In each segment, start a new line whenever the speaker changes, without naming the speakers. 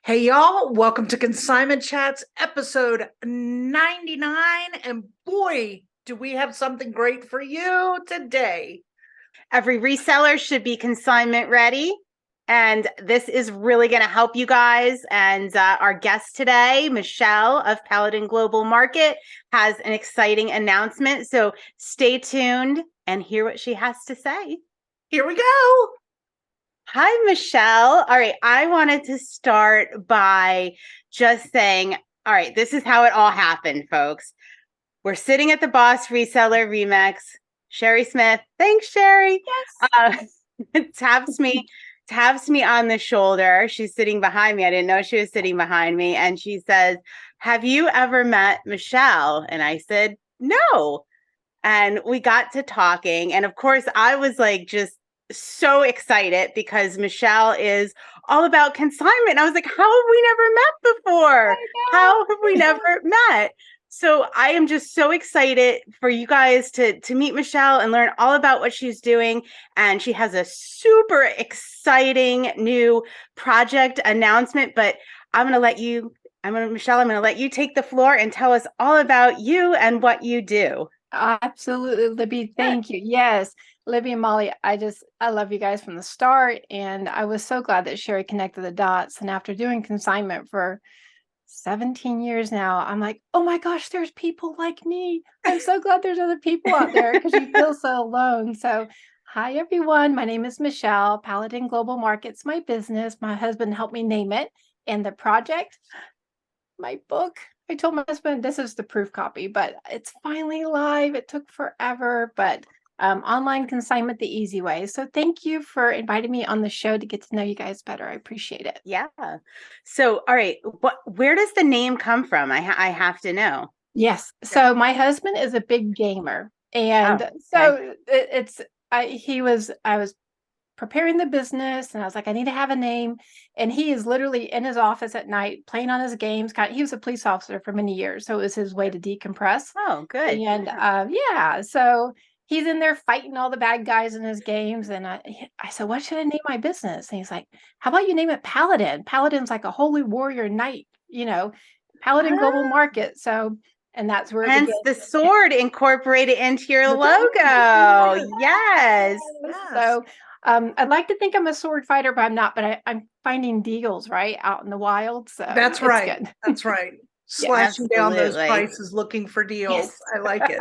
Hey y'all, welcome to Consignment Chats episode 99. And boy, do we have something great for you today.
Every reseller should be consignment ready. And this is really going to help you guys. And our guest today, Michelle of Paladin Global Market, has an exciting announcement. So stay tuned and hear what she has to say.
Here we go.
Hi, Michelle. All right. I wanted to start by just saying, all right, this is how it all happened, folks. We're sitting at the Boss Reseller Remix. Sherry Smith, thanks, Sherry.
Yes.
Taps me on the shoulder. She's sitting behind me. I didn't know she was sitting behind me. And she says, have you ever met Michelle? And I said, no. And we got to talking. And of course, I was like, just so excited because Michelle is all about consignment. I was like, how have we never met before? How have we never met? So I am just so excited for you guys to meet Michelle and learn all about what she's doing. And she has a super exciting new project announcement, but Michelle, I'm going to let you take the floor and tell us all about you and what you do.
Absolutely, Libby. Thank you. Yes, Libby and Molly, I love you guys from the start. And I was so glad that Sherry connected the dots. And after doing consignment for 17 years now, I'm like, oh my gosh, there's people like me. I'm so glad there's other people out there because you feel so alone. So hi, everyone. My name is Michelle. Paladin Global Market's my business. My husband helped me name it. And the project, my book, I told my husband this is the proof copy, but it's finally live. It took forever, but online consignment the easy way. So thank you for inviting me on the show to get to know you guys better. I appreciate it.
Yeah. So, all right, where does the name come from? I have to know.
Yes. So my husband is a big gamer, and so I was preparing the business, and I was like, I need to have a name. And he is literally in his office at night playing on his games. He was a police officer for many years, so it was his way to decompress.
Oh, good.
And yeah, so he's in there fighting all the bad guys in his games. And I said, what should I name my business? And he's like, how about you name it Paladin? Paladin's like a holy warrior knight, Paladin Global Market. So, and that's where
hence the sword incorporated into your logo. Yes.
So I'd like to think I'm a sword fighter, but I'm not. But I'm finding deals right out in the wild. So
that's right. That's right. Slashing down those prices, looking for deals. Yes. I like it.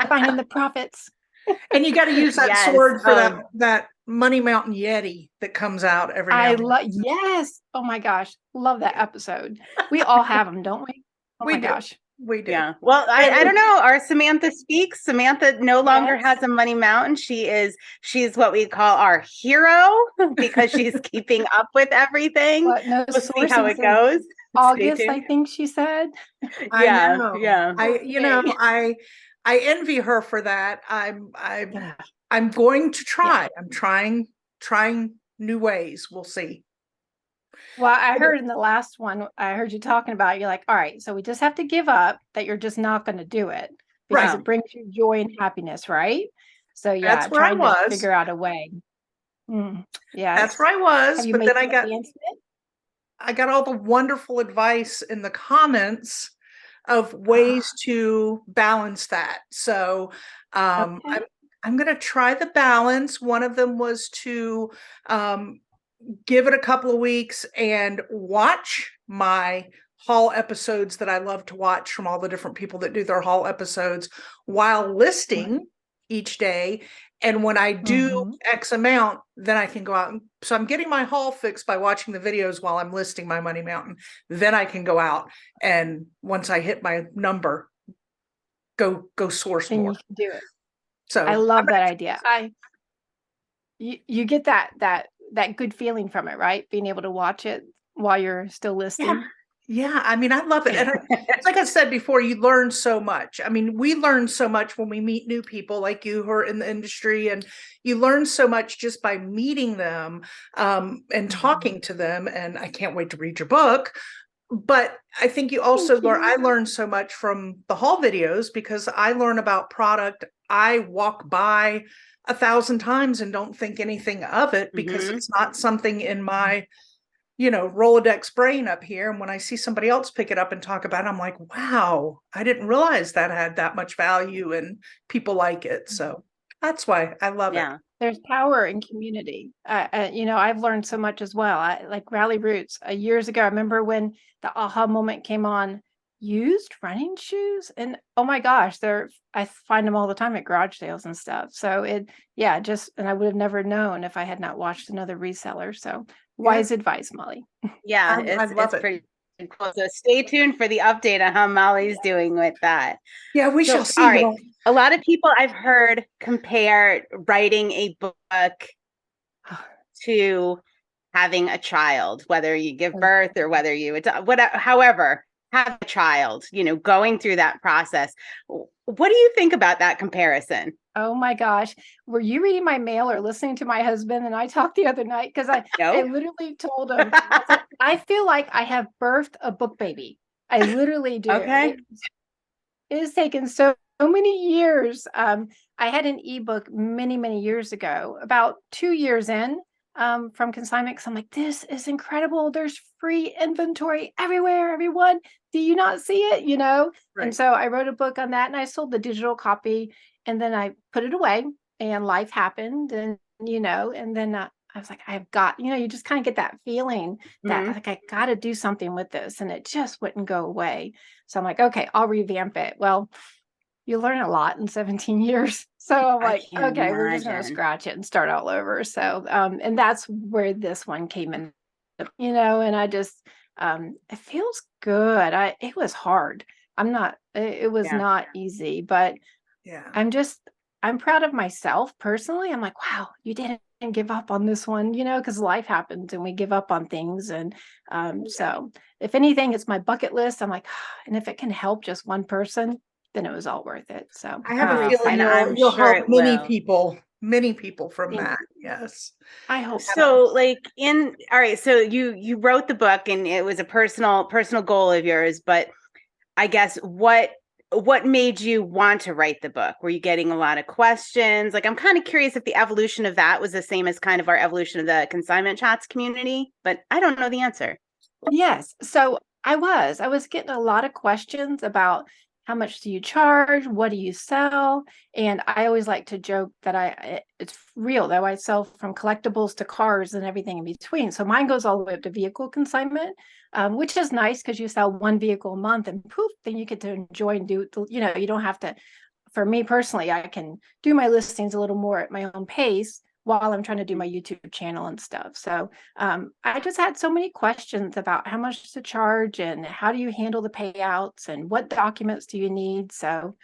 Finding the profits.
And you got to use that sword for that Money Mountain Yeti that comes out every now and then.
Yes. Oh my gosh. Love that episode. We all have them, don't we? Oh my gosh.
We do.
Yeah. Well, I don't know. Our Samantha speaks. Samantha no longer has a Money Mountain. She's what we call our hero because she's keeping up with everything.
No,
we'll see how it goes.
August, I think she said.
I know. Yeah. I envy her for that. I'm going to try. Yeah. I'm trying new ways. We'll see.
Well, I heard in the last one, I heard you talking about, you're like, all right, so we just have to give up that you're just not going to do it because it brings you joy and happiness, right? So yeah,
that's where I was.
To figure out a way. Yeah,
that's where I was. But then I got all the wonderful advice in the comments of ways to balance that. So I'm going to try the balance. One of them was to give it a couple of weeks and watch my haul episodes that I love to watch from all the different people that do their haul episodes while listing each day. And when I do X amount, then I can go out. So I'm getting my haul fixed by watching the videos while I'm listing my Money Mountain. Then I can go out and once I hit my number, go source more.
You can do it.
So
I love that idea. You get that good feeling from it, right? Being able to watch it while you're still listing.
Yeah. I mean, I love it. And like I said before, you learn so much. I mean, we learn so much when we meet new people like you who are in the industry, and you learn so much just by meeting them and talking to them. And I can't wait to read your book. But I think you also learn, I learned so much from the haul videos because I learn about product. I walk by 1,000 times and don't think anything of it because it's not something in my Rolodex brain up here. And when I see somebody else pick it up and talk about it, I'm like, wow, I didn't realize that had that much value and people like it. So that's why I love it.
There's power in community. I've learned so much as well. Like Rally Roots years ago. I remember when the aha moment came on used running shoes, and oh my gosh, I find them all the time at garage sales and stuff. So and I would have never known if I had not watched another reseller. So wise advice, Molly.
Yeah, it's pretty cool. So stay tuned for the update on how Molly's doing with that.
Yeah, we shall see.
All right. A lot of people I've heard compare writing a book to having a child, whether you give birth or whether you however have a child, going through that process. What do you think about that comparison?
Oh my gosh. Were you reading my mail or listening to my husband and I talked the other night? Because I literally told him, I feel like I have birthed a book baby. I literally do.
Okay.
It has taken so many years. I had an ebook many, many years ago, about 2 years in from Consignment. I'm like, this is incredible. There's free inventory everywhere, everyone. Do you not see it? Right. And so I wrote a book on that and I sold the digital copy and then I put it away and life happened. And, and then I was like, I've got, you just kind of get that feeling that like, I got to do something with this. And it just wouldn't go away. So I'm like, okay, I'll revamp it. Well, you learn a lot in 17 years. So I'm like, okay, we're just going to scratch it and start all over. So, and that's where this one came in, and I just, it feels good. It was hard. It was not easy, but I'm proud of myself personally. I'm like, wow, you didn't give up on this one, because life happens and we give up on things. And so if anything, it's my bucket list. I'm like, and if it can help just one person, then it was all worth it. So
I have a feeling you'll help many people from that. Yes.
I hope
so. All right. So you wrote the book and it was a personal goal of yours, but I guess what made you want to write the book? Were you getting a lot of questions? Like, I'm kind of curious if the evolution of that was the same as kind of our evolution of the Consignment Chats community, but I don't know the answer.
Yes. So I was getting a lot of questions about how much do you charge? What do you sell? And I always like to joke that it's real though. I sell from collectibles to cars and everything in between. So mine goes all the way up to vehicle consignment, which is nice because you sell one vehicle a month and poof, then you get to enjoy and do, you don't have to, for me personally, I can do my listings a little more at my own pace while I'm trying to do my YouTube channel and stuff. So I just had so many questions about how much to charge and how do you handle the payouts and what documents do you need? So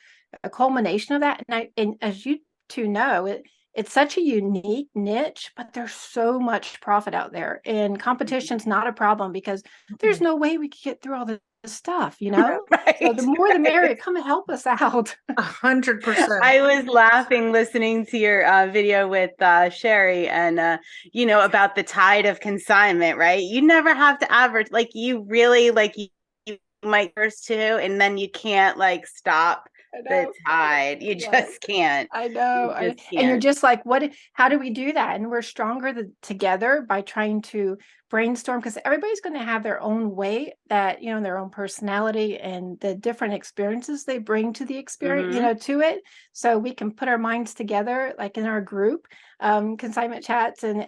a culmination of that. And as you two know, it's such a unique niche, but there's so much profit out there and competition's not a problem because there's no way we could get through all the stuff,
Right.
So the more the merrier. Come and help us out.
100%.
I was laughing listening to your video with Sherry and about the tide of consignment, right? You never have to advertise, like you really you might first too, and then you can't stop the tide. You just can't.
I know. And you're just like, how do we do that? And we're stronger together by trying to brainstorm because everybody's going to have their own way that, their own personality and the different experiences they bring to the experience, to it. So we can put our minds together, like in our group, Consignment Chats. And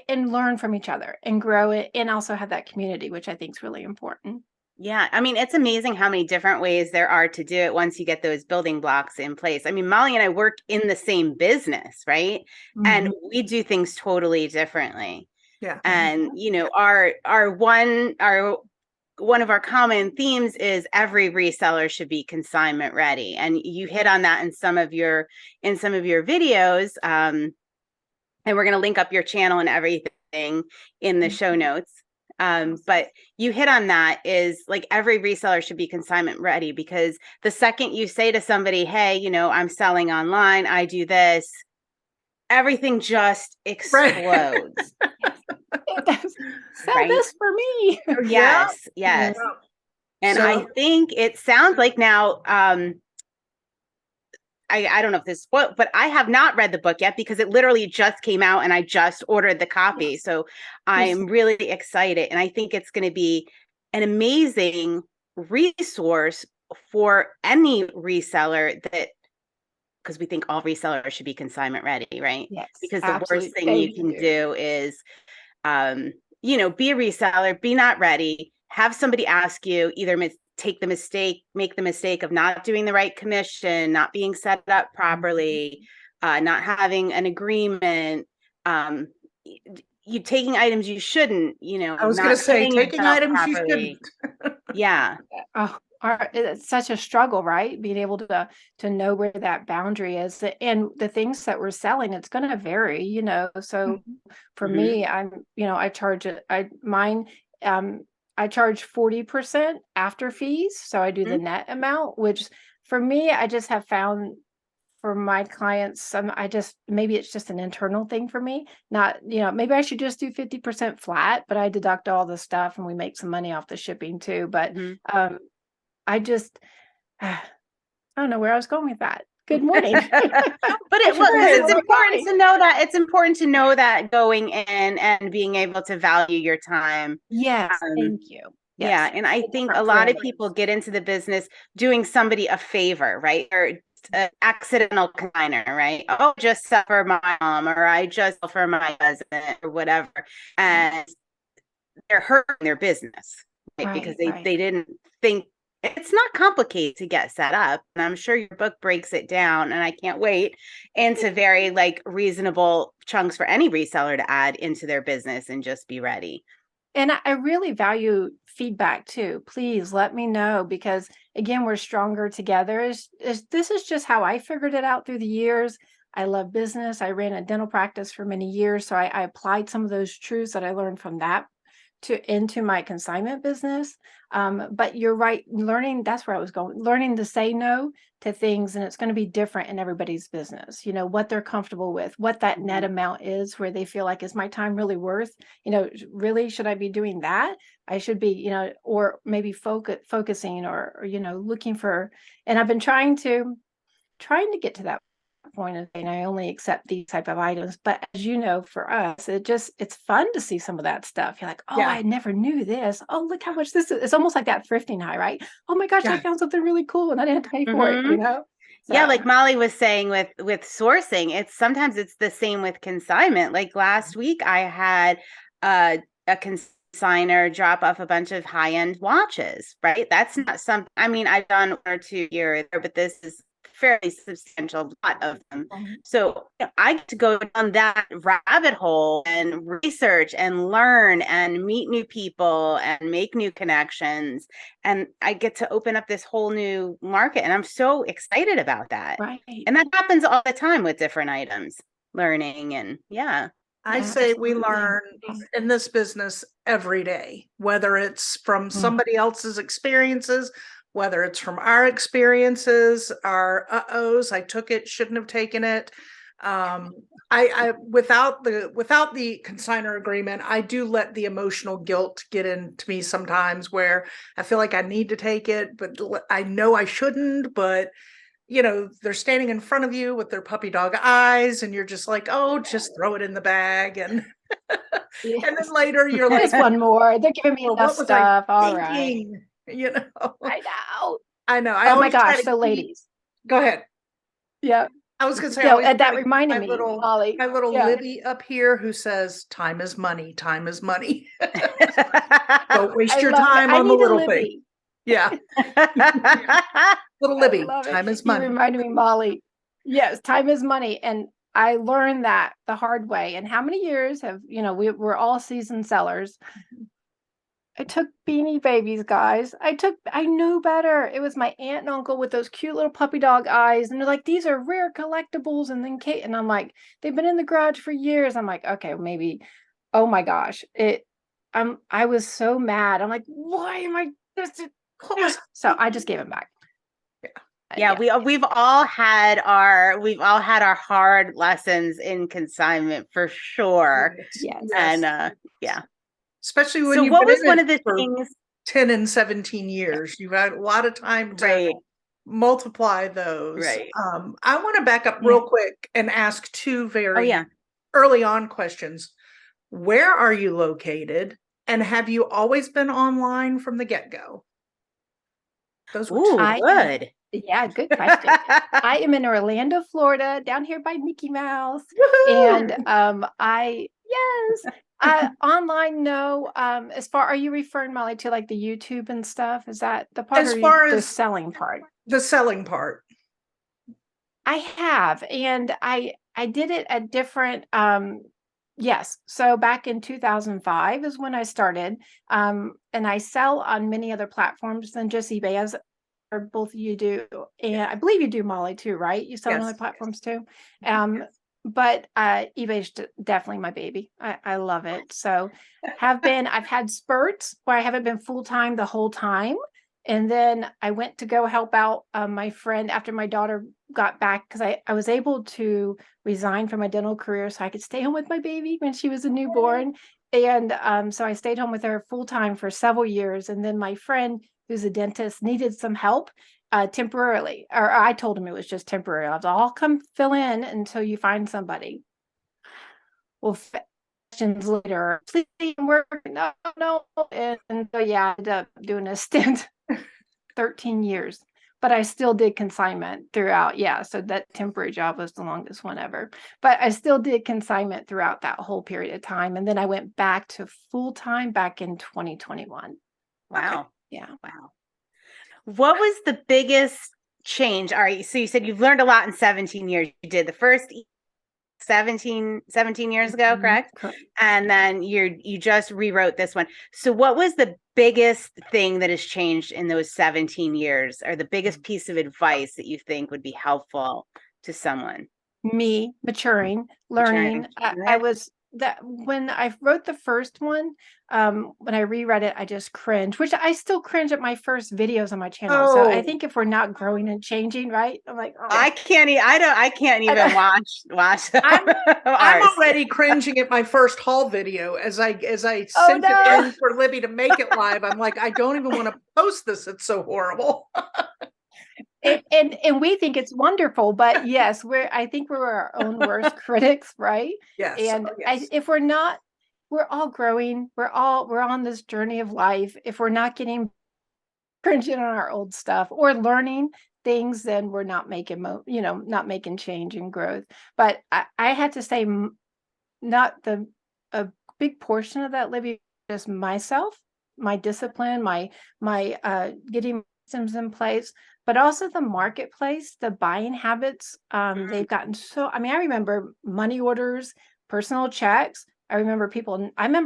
and learn from each other and grow it and also have that community, which I think is really important.
Yeah. I mean, it's amazing how many different ways there are to do it once you get those building blocks in place. I mean, Molly and I work in the same business, right? Mm-hmm. And we do things totally differently.
Yeah.
And, one of our common themes is every reseller should be consignment ready. And you hit on that in some of your videos. And we're going to link up your channel and everything in the show notes. But you hit on that is like every reseller should be consignment ready because the second you say to somebody, hey, I'm selling online, I do this, everything just explodes.
Sell this for me.
Yes. And I think it sounds like now, I don't know if this, but I have not read the book yet because it literally just came out and I just ordered the copy.
Yes.
So I'm really excited. And I think it's going to be an amazing resource for any reseller because we think all resellers should be consignment ready, right?
Yes,
because the
absolutely.
worst thing you can do is, be a reseller, be not ready, have somebody ask you either make the mistake of not doing the right commission, not being set up properly, not having an agreement, you taking items you shouldn't,
I was going to say, taking items
properly.
you shouldn't.
Yeah.
Oh, it's such a struggle, right? Being able to know where that boundary is, and the things that we're selling, it's going to vary, So for me, I charge it. I charge 40% after fees, so I do the net amount. Which for me, I just have found for my clients, maybe it's just an internal thing for me. Not, maybe I should just do 50% flat, but I deduct all the stuff and we make some money off the shipping too. But I don't know where I was going with that. Good morning.
But it's important to know that. It's important to know that going in and being able to value your time.
Yes, thank you. Yes.
Yeah, and I think a lot of people get into the business doing somebody a favor, right? Or an accidental consigner, right? Oh, just sell for my mom, or I just sell for my husband, or whatever, and they're hurting their business, right? Because they didn't think. It's not complicated to get set up, and I'm sure your book breaks it down, and I can't wait, into very reasonable chunks for any reseller to add into their business and just be ready.
And I really value feedback too. Please let me know, because again, we're stronger together. This is just how I figured it out through the years. I love business. I ran a dental practice for many years, so I applied some of those truths that I learned from that into my consignment business. But you're right, that's where I was going, learning to say no to things, and it's going to be different in everybody's business, what they're comfortable with, what that net amount is, where they feel like, is my time really worth, really, should I be doing that? I should be, or maybe focusing or, looking for, and I've been trying to get to that point of saying I only accept these type of items. But as you know, for us, it's fun to see some of that stuff. You're like, oh, I never knew this. Oh, look how much this is. It's almost like that thrifting high, right? Oh my gosh, I found something really cool and I didn't have to pay for it, So.
Yeah, like Molly was saying with sourcing, sometimes it's the same with consignment. Like last week I had a consigner drop off a bunch of high-end watches, right? That's not something, I've done 1 or 2 years, but this is fairly substantial lot of them. So I get to go down that rabbit hole and research and learn and meet new people and make new connections. And I get to open up this whole new market. And I'm so excited about that.
Right.
And that happens all the time with different items, learning. And
I say we learn in this business every day, whether it's from somebody else's experiences, whether it's from our experiences, our uh-ohs, I took it, shouldn't have taken it. I without the consignor agreement, I do let the emotional guilt get into me sometimes, where I feel like I need to take it, but I know I shouldn't, but they're standing in front of you with their puppy dog eyes, and you're just like, oh, just throw it in the bag. And and then later you're like,
there's one more. They're giving me enough stuff. All right.
I know.
Oh my gosh. So ladies,
go ahead.
Yeah.
I was going to say,
that reminded me, Molly,
my little Libby up here, who says, time is money. Time is money. Don't waste your time on the little thing. Yeah. Little Libby, time is money.
You reminded me, Molly. Yes, time is money. And I learned that the hard way. And how many years we're all seasoned sellers. I took Beanie Babies, guys. I knew better. It was my aunt and uncle with those cute little puppy dog eyes. And they're like, these are rare collectibles. And then Kate, and I'm like, they've been in the garage for years. I'm like, okay, maybe. Oh my gosh. I was so mad. I'm like, why am I this? So I just gave them back.
Yeah, we've all had our hard lessons in consignment for sure.
Yes.
And
especially when you've been in it for 10 and 17 years. You've had a lot of time to multiply those.
Right.
I want to back up real quick and ask two very early on questions. Where are you located? And have you always been online from the get-go? Those were
good.
Yeah, good question. I am in Orlando, Florida, down here by Mickey Mouse.
Woo-hoo!
And online, no. As far, are you referring, Molly, to like the YouTube and stuff? Is that the part,
As
or
far
the
as
selling part?
the selling part.
I have, and I did it at different yes. So back in 2005 is when I started. And I sell on many other platforms than just eBay, as or both of you do. And I believe you do, Molly, too, right? You sell on other platforms too. But eBay's definitely my baby. I love it. So I've had spurts where I haven't been full-time the whole time. And then I went to go help out my friend after my daughter got back, because I was able to resign from my dental career so I could stay home with my baby when she was a newborn. And so I stayed home with her full-time for several years. And then my friend, who's a dentist, needed some help temporarily, or I told him it was just temporary. I was like, I'll come fill in until you find somebody. Well, questions later, please work. No. And so I ended up doing a stint 13 years, but I still did consignment throughout. Yeah. So that temporary job was the longest one ever, but I still did consignment throughout that whole period of time. And then I went back to full-time back in 2021.
Wow.
Okay. Yeah.
Wow. What was the biggest change? All right. So you said you've learned a lot in 17 years. You did the first 17 years ago, correct? And then you just rewrote this one. So what was the biggest thing that has changed in those 17 years, or the biggest piece of advice that you think would be helpful to someone?
Me maturing, learning. I was that when I wrote the first one, when I reread it, I just cringed, which I still cringe at my first videos on my channel. So I think if we're not growing and changing, right? I'm like,
I can't even watch
I'm already cringing at my first haul video as I sent it in for Libby to make it live. I'm like, I don't even want to post this. It's so horrible.
And we think it's wonderful, but yes, I think we're our own worst critics, right?
Yes.
And if we're not, we're all growing. We're on this journey of life. If we're not getting cringing on our old stuff or learning things, then we're not making, not making change and growth. But I had to say, not a big portion of that, Libby, just myself, my discipline, my getting systems in place, but also the marketplace, the buying habits. They've gotten so, I remember money orders, personal checks. I remember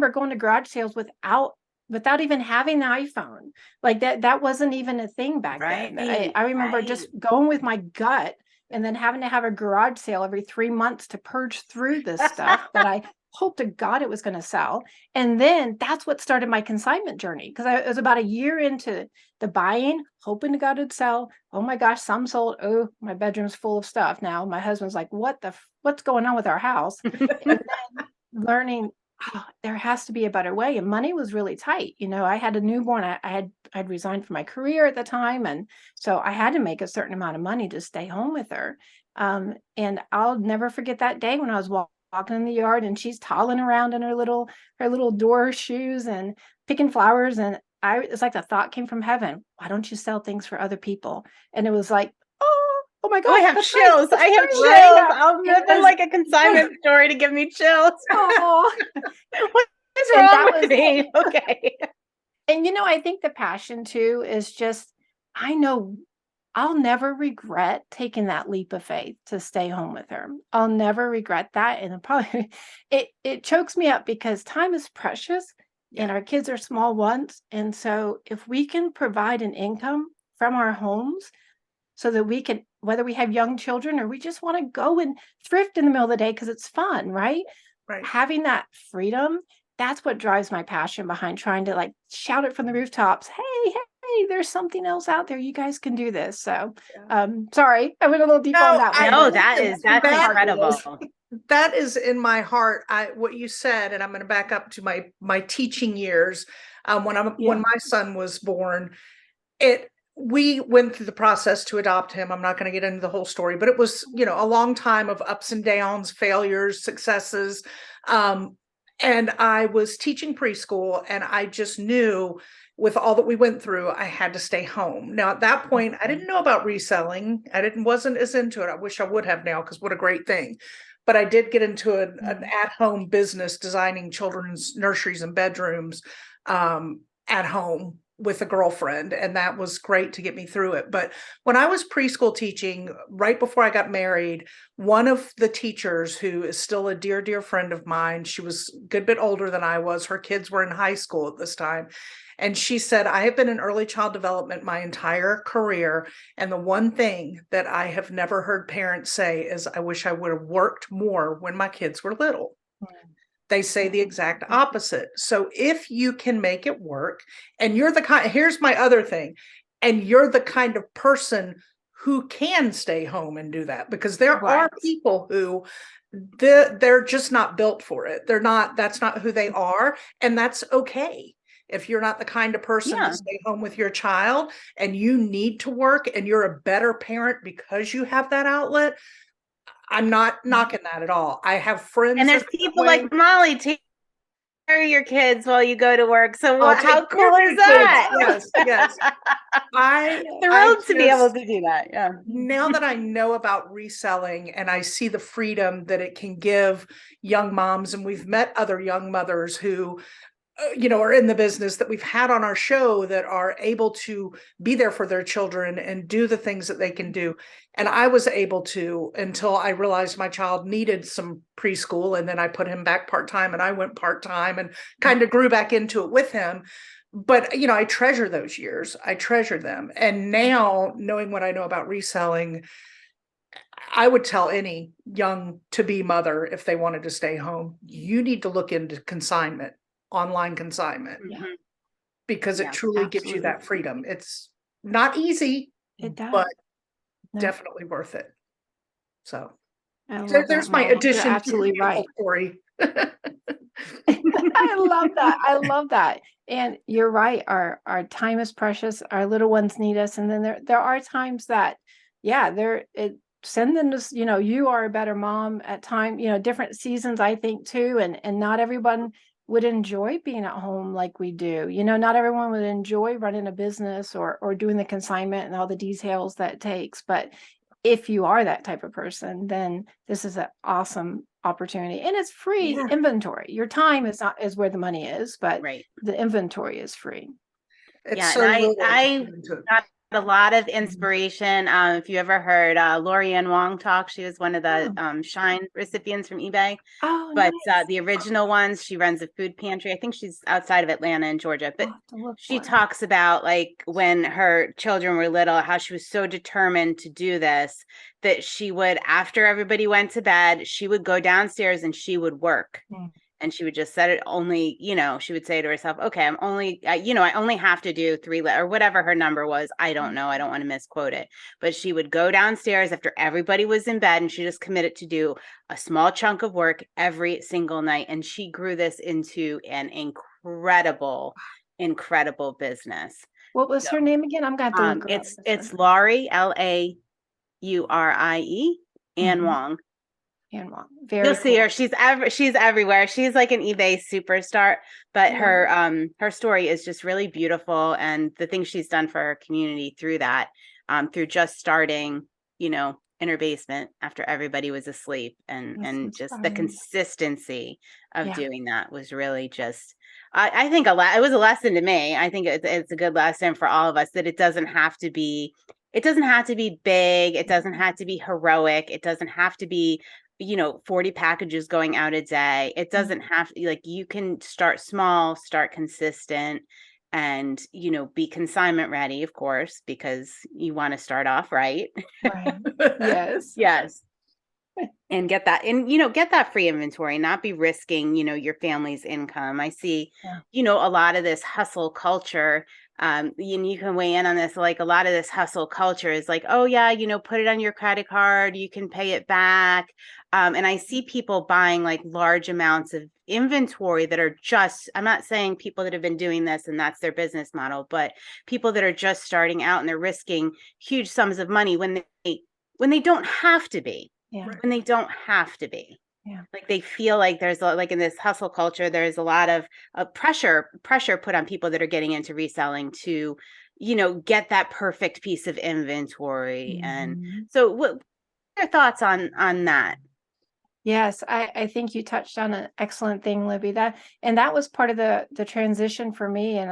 going to garage sales without even having an iPhone. Like that wasn't even a thing back then. I remember just going with my gut and then having to have a garage sale every 3 months to purge through this stuff that I hope to God it was going to sell. And then that's what started my consignment journey, because it was about a year into the buying, hoping to God it'd sell. Oh my gosh, some sold. Oh, my bedroom's full of stuff now. My husband's like, what's going on with our house? And then learning, there has to be a better way. And money was really tight. I had a newborn. I'd resigned from my career at the time. And so I had to make a certain amount of money to stay home with her. And I'll never forget that day when I was walking in the yard and she's toddling around in her little door shoes and picking flowers. And it's like the thought came from heaven. Why don't you sell things for other people? And it was like, oh my God.
I have chills. I have chills. I'll nothing like a consignment story to give me chills. What is wrong with me? Okay.
And I think the passion too is just, I know I'll never regret taking that leap of faith to stay home with her. I'll never regret that. And probably it chokes me up because time is precious and our kids are small ones. And so if we can provide an income from our homes so that we can, whether we have young children or we just want to go and thrift in the middle of the day because it's fun, right? Having that freedom, that's what drives my passion behind trying to shout it from the rooftops. Hey, there's something else out there. You guys can do this. So, sorry, I went a little deep on that one.
No, that's incredible.
That is in my heart. What you said, and I'm going to back up to my teaching years. When my son was born, we went through the process to adopt him. I'm not going to get into the whole story, but it was, a long time of ups and downs, failures, successes. And I was teaching preschool, and I just knew with all that we went through, I had to stay home. Now, at that point, I didn't know about reselling. Wasn't as into it. I wish I would have now, because what a great thing. But I did get into an at-home business designing children's nurseries and bedrooms at home with a girlfriend, and that was great to get me through it. But when I was preschool teaching, right before I got married, one of the teachers, who is still a dear, dear friend of mine, she was a good bit older than I was. Her kids were in high school at this time. And she said, I have been in early child development my entire career. And the one thing that I have never heard parents say is, I wish I would have worked more when my kids were little. They say the exact opposite. So if you can make it work, and you're the kind, here's my other thing, and you're the kind of person who can stay home and do that, because there are people who they're just not built for it. That's not who they are. And that's okay. If you're not the kind of person to stay home with your child, and you need to work, and you're a better parent because you have that outlet, I'm not knocking that at all. I have friends.
And there's people like Molly, take care of your kids while you go to work. So how cool is that?
Yes, yes. I'm
thrilled to be able to do that. Yeah.
Now that I know about reselling, and I see the freedom that it can give young moms, and we've met other young mothers who are in the business that we've had on our show, that are able to be there for their children and do the things that they can do. And I was able to, until I realized my child needed some preschool. And then I put him back part-time, and I went part-time and kind of grew back into it with him. But, I treasure those years. I treasure them. And now, knowing what I know about reselling, I would tell any young to-be mother, if they wanted to stay home, you need to look into consignment. Online consignment, because it truly gives you that freedom. It's not easy, but definitely worth it. So there's my addition.
You're absolutely
to
right.
Story.
I love that. I love that. And you're right. Our time is precious. Our little ones need us. And then there are times that, send them to, you are a better mom at time, different seasons, I think too. And not everyone would enjoy being at home like we do. Not everyone would enjoy running a business or doing the consignment and all the details that it takes. But if you are that type of person, then this is an awesome opportunity. And it's free inventory. Your time is where the money is, but the inventory is free.
It's I got a lot of inspiration. If you ever heard Lorianne Wong talk, she was one of the Shine recipients from eBay.
Oh,
but
nice.
The original ones, she runs a food pantry. I think she's outside of Atlanta in Georgia. But she talks about, like, when her children were little, how she was so determined to do this that she would, after everybody went to bed, she would go downstairs and she would work. And she would just set it only, she would say to herself, okay, I only have to do 3 or whatever her number was. I don't know. I don't want to misquote it. But she would go downstairs after everybody was in bed, and she just committed to do a small chunk of work every single night. And she grew this into an incredible business.
What was her name again? I'm going to look her up.
It's Laurie, Laurie, Ann Wong.
Very
You'll see her. She's everywhere. She's like an eBay superstar, but her story is just really beautiful, and the things she's done for her community through that, through just starting, in her basement after everybody was asleep, and just the consistency of doing that was really just, I think it was a lesson to me. I think it's a good lesson for all of us, that it doesn't have to be big. It doesn't have to be heroic. It doesn't have to be 40 packages going out a day. It doesn't have to, you can start small, start consistent, and, be consignment ready, of course, because you want to start off right.
Yes.
Yes. And get that free inventory, not be risking, your family's income. I see, a lot of this hustle culture and you can weigh in on this, like a lot of this hustle culture is like, oh yeah, put it on your credit card, you can pay it back. And I see people buying like large amounts of inventory that are just, I'm not saying people that have been doing this and that's their business model, but people that are just starting out and they're risking huge sums of money when they don't have to be.
Yeah.
When they don't have to be.
Yeah.
Like they feel like there's like in this hustle culture, there's a lot of pressure put on people that are getting into reselling to, get that perfect piece of inventory. And so what are your thoughts on that?
Yes, I think you touched on an excellent thing, Libby. That was part of the transition for me. And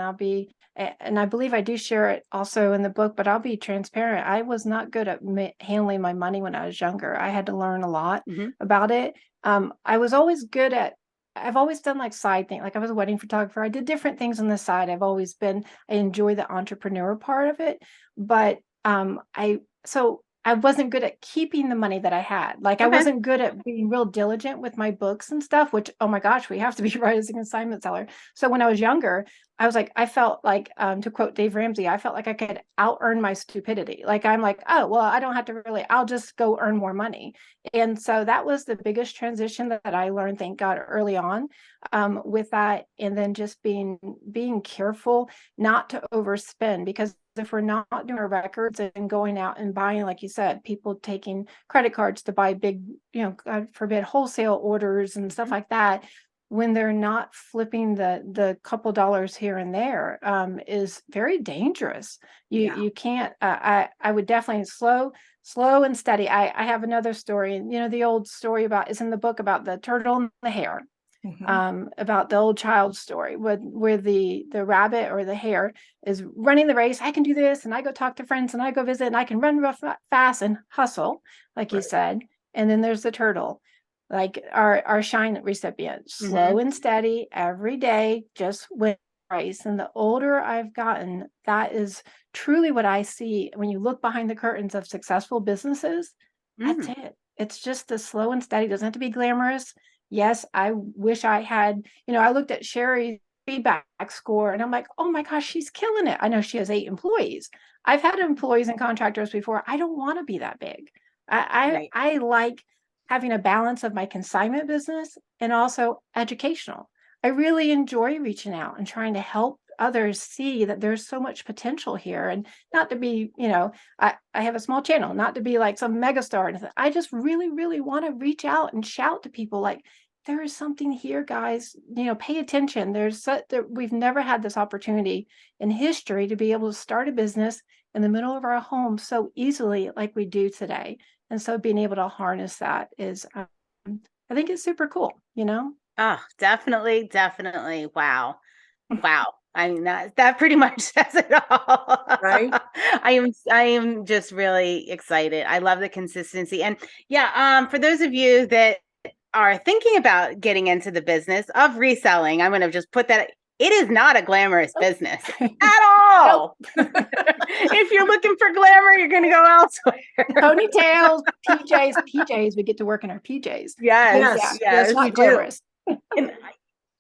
I believe I do share it also in the book, but I'll be transparent. I was not good at handling my money when I was younger. I had to learn a lot about it. I was always good at, I've always done like side things. Like I was a wedding photographer. I did different things on the side. I enjoy the entrepreneur part of it, but I wasn't good at keeping the money that I had. Like I wasn't good at being real diligent with my books and stuff, which, oh my gosh, we have to be right as a consignment seller. So when I was younger, I felt like, to quote Dave Ramsey, I felt like I could out earn my stupidity. Like, I'm like, oh, well, I don't have to I'll just go earn more money. And so that was the biggest transition that I learned, thank God, early on, with that. And then just being careful not to overspend, because if we're not doing our records and going out and buying, like you said, people taking credit cards to buy big, God forbid, wholesale orders and stuff like that, when they're not flipping the couple dollars here and there, is very dangerous. You can't. I would definitely slow and steady. I have another story, and the old story is in the book about the turtle and the hare. About the old child story where the rabbit or the hare is running the race. I can do this, and I go talk to friends, and I go visit, and I can run real fast and hustle, like you said. And then there's the turtle, like our shine recipient, slow and steady every day, just win the race. And the older I've gotten, that is truly what I see when you look behind the curtains of successful businesses. That's it. It's just the slow and steady. It doesn't have to be glamorous. Yes, I wish I had, I looked at Sherry's feedback score and I'm like, oh my gosh, she's killing it. I know she has 8 employees. I've had employees and contractors before. I don't want to be that big. I like having a balance of my consignment business and also educational. I really enjoy reaching out and trying to help others see that there's so much potential here, and not to be, I have a small channel, not to be like some megastar. I just really, really want to reach out and shout to people like, there is something here, guys, pay attention. We've never had this opportunity in history to be able to start a business in the middle of our home so easily like we do today. And so being able to harness that is, I think it's super cool,
Oh, definitely. Wow. I mean, that pretty much says it all.
Right.
I am just really excited. I love the consistency. And for those of you that are thinking about getting into the business of reselling, I'm going to just put that, it is not a glamorous business at all. If you're looking for glamour, you're going to go elsewhere.
Ponytails, PJs, we get to work in our PJs.
Yes,
that's not glamorous.
And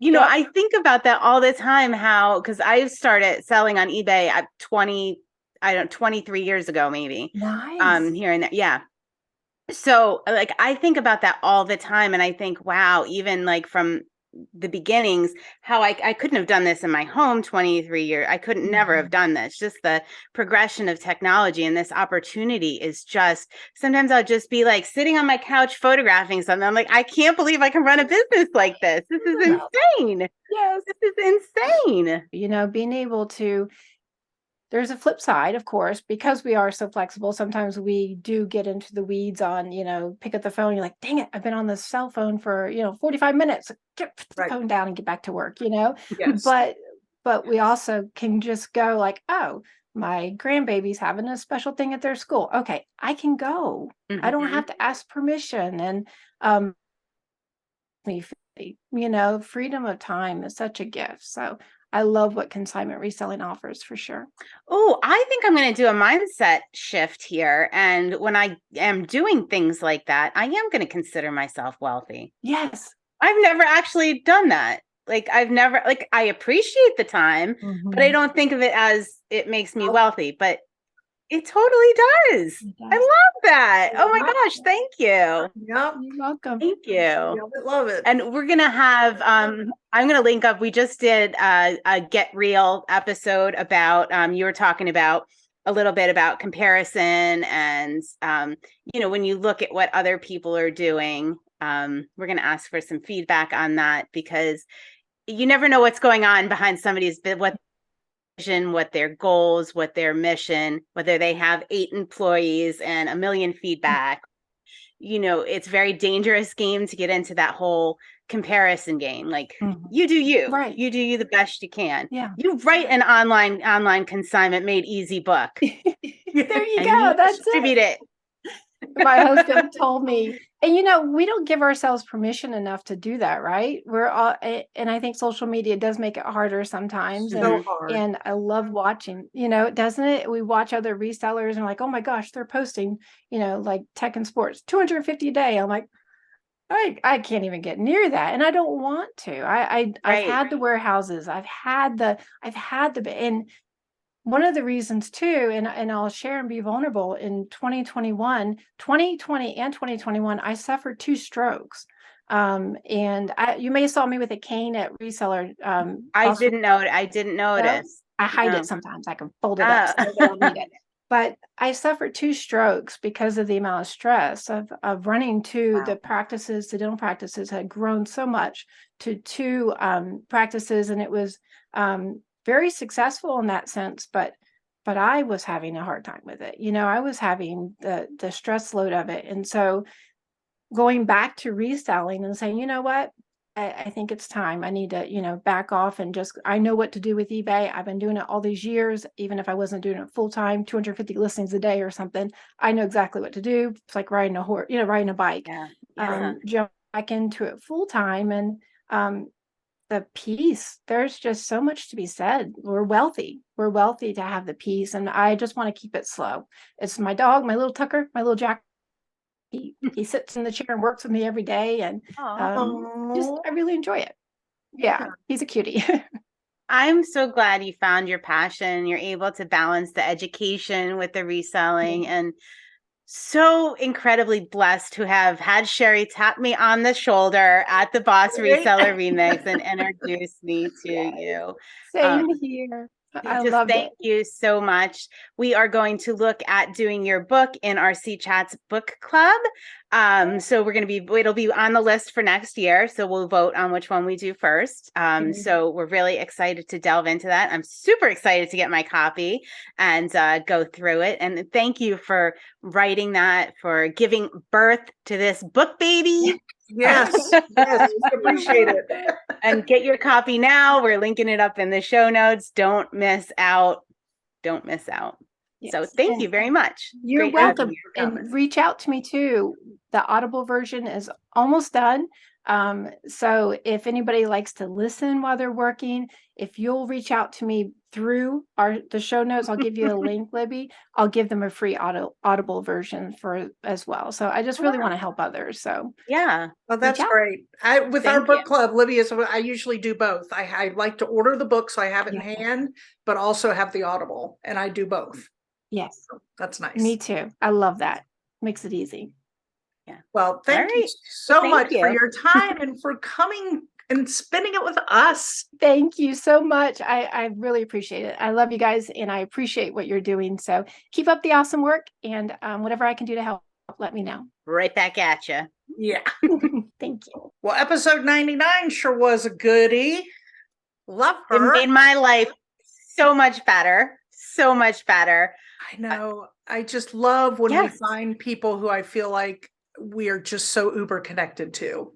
I think about that all the time, because I started selling on eBay at 23 years ago, maybe.
Nice.
Here and there. Yeah. So like, I think about that all the time. And I think, wow, even like from the beginnings, how I couldn't have done this in my home 23 years. I couldn't never have done this. Just the progression of technology and this opportunity is just, sometimes I'll just be like sitting on my couch photographing something. I'm like, I can't believe I can run a business like this. This is insane.
Yes.
This is insane.
Being able to, there's a flip side, of course, because we are so flexible. Sometimes we do get into the weeds on, pick up the phone. You're like, dang it, I've been on the cell phone for, 45 minutes. Get the phone down and get back to work,
Yes.
But we also can just go like, oh, my grandbaby's having a special thing at their school. Okay, I can go. I don't have to ask permission. And, freedom of time is such a gift. So I love what consignment reselling offers, for sure.
Oh, I think I'm going to do a mindset shift here. And when I am doing things like that, I am going to consider myself wealthy.
Yes.
I've never actually done that. Like I've never, like I appreciate the time, but I don't think of it as it makes me wealthy, but it totally does. I love that. Oh my gosh. Thank you.
Yep.
You're welcome.
Thank you.
Love it.
And we're going to have, I'm going to link up. We just did a Get Real episode about, you were talking about a little bit about comparison and, you know, when you look at what other people are doing, we're going to ask for some feedback on that because you never know what's going on behind somebody's what vision, what their goals, what their mission, whether they have 8 employees and a million feedback. You know, it's very dangerous game to get into that whole comparison game. Like you do you,
right?
You do you the best you can.
Yeah.
You write an online consignment made easy book.
There you go. That's
distribute it.
My husband told me, and you know, we don't give ourselves permission enough to do that, right? We're all, and I think social media does make it harder sometimes.
So hard.
And I love watching, you know, doesn't it? We watch other resellers and like, oh my gosh, they're posting, you know, like tech and sports, 250 a day. I'm like, I can't even get near that. And I don't want to. I've had the warehouses, I've had the, and one of the reasons too, and I'll share and be vulnerable, in 2020 and 2021, I suffered 2 strokes. And you may have saw me with a cane at reseller.
I didn't notice.
I hide it sometimes. I can fold it up so I don't need it. But I suffered 2 strokes because of the amount of stress of running to the practices. The dental practices had grown so much to 2 practices, and it was very successful in that sense, but I was having a hard time with it. You know, I was having the stress load of it. And so going back to reselling and saying, you know what, I think it's time. I need to, you know, back off and just, I know what to do with eBay. I've been doing it all these years, even if I wasn't doing it full time, 250 listings a day or something. I know exactly what to do. It's like riding a horse, you know, riding a bike. Jump back into it full time. And the peace, there's just so much to be said. We're wealthy to have the peace, and I just want to keep it slow. It's my dog, my little Tucker, my little Jack. He sits in the chair and works with me every day, and I really enjoy it. Yeah, he's a cutie.
I'm so glad you found your passion. You're able to balance the education with the reselling, and so incredibly blessed to have had Sherry tap me on the shoulder at the Boss Reseller Remix and introduce me to you.
Same here. I love it.
Thank you so much. We are going to look at doing your book in our C Chats book club. So it'll be on the list for next year. So we'll vote on which one we do first. So we're really excited to delve into that. I'm super excited to get my copy and go through it. And thank you for writing that, for giving birth to this book baby.
Yes, appreciate it.
And get your copy now. We're linking it up in the show notes. Don't miss out. Yes. So thank you very much.
You're welcome. And reach out to me too. The Audible version is almost done. So if anybody likes to listen while they're working, if you'll reach out to me through the show notes, I'll give you a link, Libby. I'll give them a free Audible version as well. So I just really want to help others. So
yeah.
Well, that's great. With our book club, Libby, I usually do both. I like to order the book so I have it in hand, but also have the Audible, and I do both.
Yes.
So that's nice.
Me too. I love that. Makes it easy.
Yeah. Well, thank you so much for your time and for coming and spending it with us.
Thank you so much. I really appreciate it. I love you guys, and I appreciate what you're doing. So keep up the awesome work, and whatever I can do to help, let me know.
Right back at you.
Yeah.
Thank you.
Well, episode 99 sure was a goodie. Love her.
It made my life so much better. So much better.
I know. I just love when we find people who I feel like we are just so uber connected to,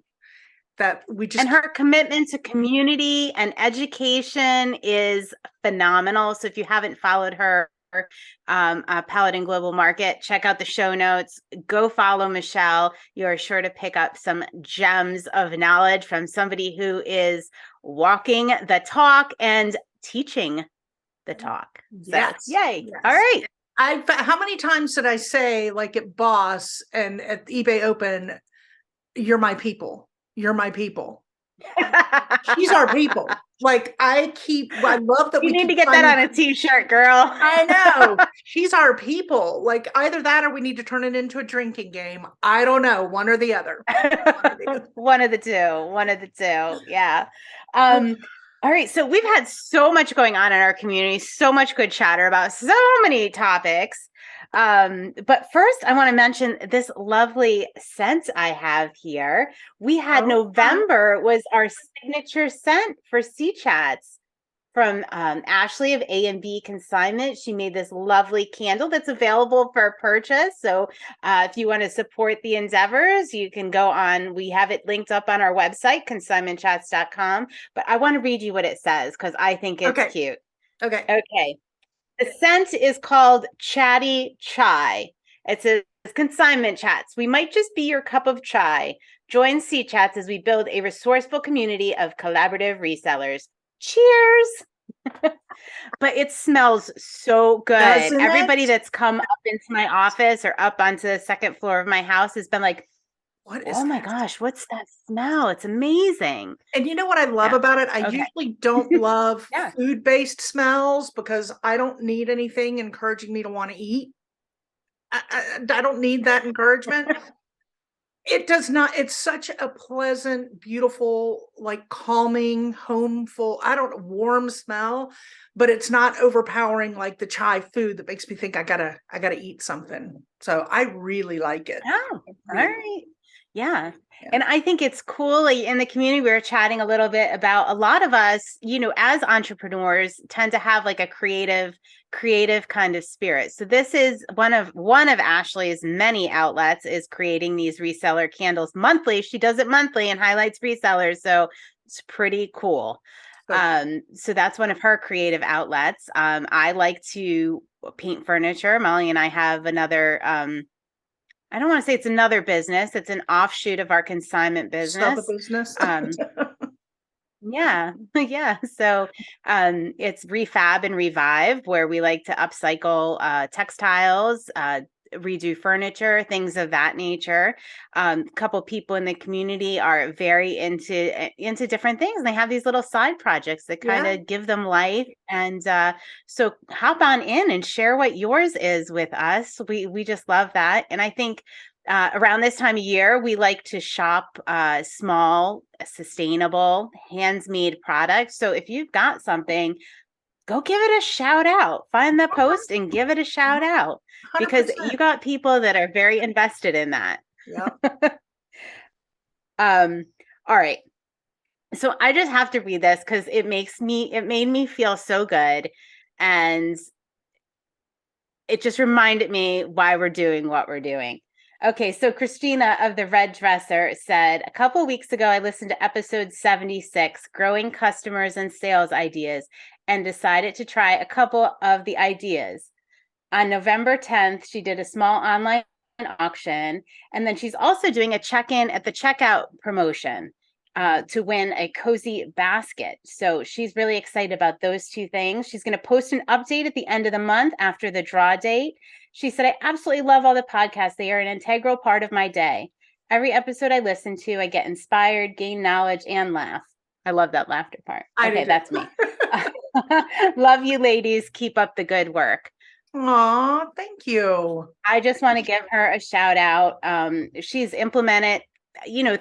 that we just.
And her commitment to community and education is phenomenal. So if you haven't followed her, Paladin Global Market, check out the show notes. Go follow Michelle. You are sure to pick up some gems of knowledge from somebody who is walking the talk and teaching the talk.
Yes.
So, yay. Yes. All right.
How many times did I say, like at Boss and at eBay Open, you're my people. You're my people. She's our people. Like I love that
you
we
need
keep
to get that on a t-shirt, girl.
I know. She's our people. Like either that or we need to turn it into a drinking game. I don't know. One or the other.
One of the two. One of the two. Yeah. All right. So we've had so much going on in our community, so much good chatter about so many topics. But first, I want to mention this lovely scent I have here. We had November was our signature scent for C Chats from Ashley of A&B Consignment. She made this lovely candle that's available for purchase. So if you want to support the endeavors, you can go on. We have it linked up on our website, consignmentchats.com. But I want to read you what it says because I think it's cute. Okay. The scent is called Chatty Chai. It says Consignment Chats. We might just be your cup of chai. Join C Chats as we build a resourceful community of collaborative resellers. Cheers. But it smells so good.
Doesn't
Everybody
it?
That's come up into my office or up onto the second floor of my house has been like, oh my gosh, what's that smell? It's amazing.
And you know what I love about it? I usually don't love food-based smells because I don't need anything encouraging me to want to eat. I don't need that encouragement. It does not. It's such a pleasant, beautiful, like calming, homeful, warm smell, but it's not overpowering like the chai food that makes me think I gotta eat something. So I really like it.
Oh, all right. Yeah. And I think it's cool. Like in the community, we were chatting a little bit about a lot of us, as entrepreneurs tend to have like a creative kind of spirit. So this is one of Ashley's many outlets is creating these reseller candles monthly. She does it monthly and highlights resellers. So it's pretty cool. So that's one of her creative outlets. I like to paint furniture. Molly and I have another, I don't want to say it's another business. It's an offshoot of our consignment business. Yeah. So it's Refab and Revive, where we like to upcycle textiles, redo furniture, things of that nature. A couple people in the community are very into different things. They have these little side projects that kind of give them life. And so hop on in and share what yours is with us. We just love that. And I think around this time of year, we like to shop small, sustainable, hands-made products. So if you've got something, go give it a shout out. Find the post and give it a shout out 100%. Because you got people that are very invested in that.
Yep.
All right. So I just have to read this because it made me feel so good. And it just reminded me why we're doing what we're doing. Okay, so Christina of the Red Dresser said, a couple of weeks ago, I listened to episode 76, Growing Customers and Sales Ideas, and decided to try a couple of the ideas. On November 10th, she did a small online auction, and then she's also doing a check-in at the checkout promotion to win a cozy basket. So she's really excited about those two things. She's going to post an update at the end of the month after the draw date. She said, I absolutely love all the podcasts. They are an integral part of my day. Every episode I listen to, I get inspired, gain knowledge, and laugh. I love that laughter part. Okay, that's me. Love you, ladies. Keep up the good work.
Aw, thank you.
I just want to give her a shout out. She's implemented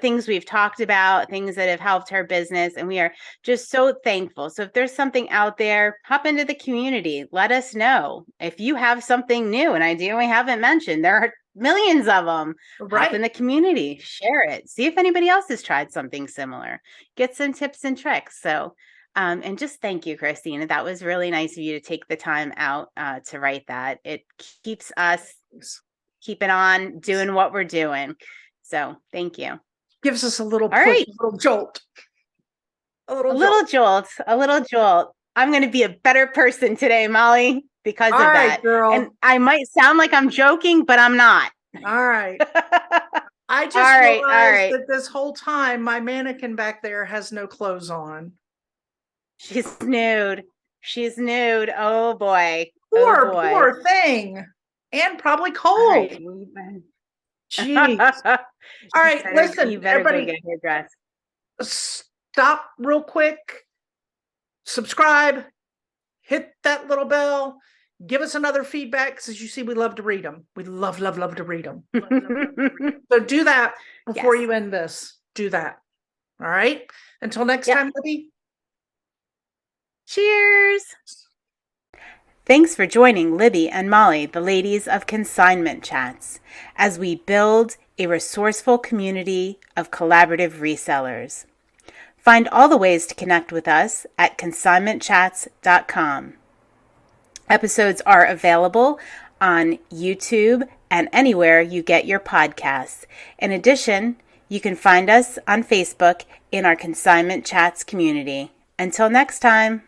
things we've talked about, things that have helped her business, and we are just so thankful. So if there's something out there, hop into the community. Let us know. If you have something new, an idea we haven't mentioned, there are millions of them. Hop in the community, share it. See if anybody else has tried something similar. Get some tips and tricks. So, and just thank you, Christina. That was really nice of you to take the time out to write that. It keeps us keeping on doing what we're doing. So thank you.
Gives us a little push, a little jolt.
A little jolt. I'm going to be a better person today, Molly, because of that.
Girl.
And I might sound like I'm joking, but I'm not.
All right. I just realized that this whole time my mannequin back there has no clothes on.
She's nude. Oh boy.
Poor thing. And probably cold. Jeez. All right, listen,
you better
everybody,
go get your dress.
stop real quick, subscribe, hit that little bell, give us another feedback, because as you see, we love to read them. We love to read them. So do that before you end this. Do that. All right. Until next time, Libby.
Cheers. Thanks for joining Libby and Molly, the ladies of Consignment Chats, as we build a resourceful community of collaborative resellers. Find all the ways to connect with us at consignmentchats.com. Episodes are available on YouTube and anywhere you get your podcasts. In addition, you can find us on Facebook in our Consignment Chats community. Until next time.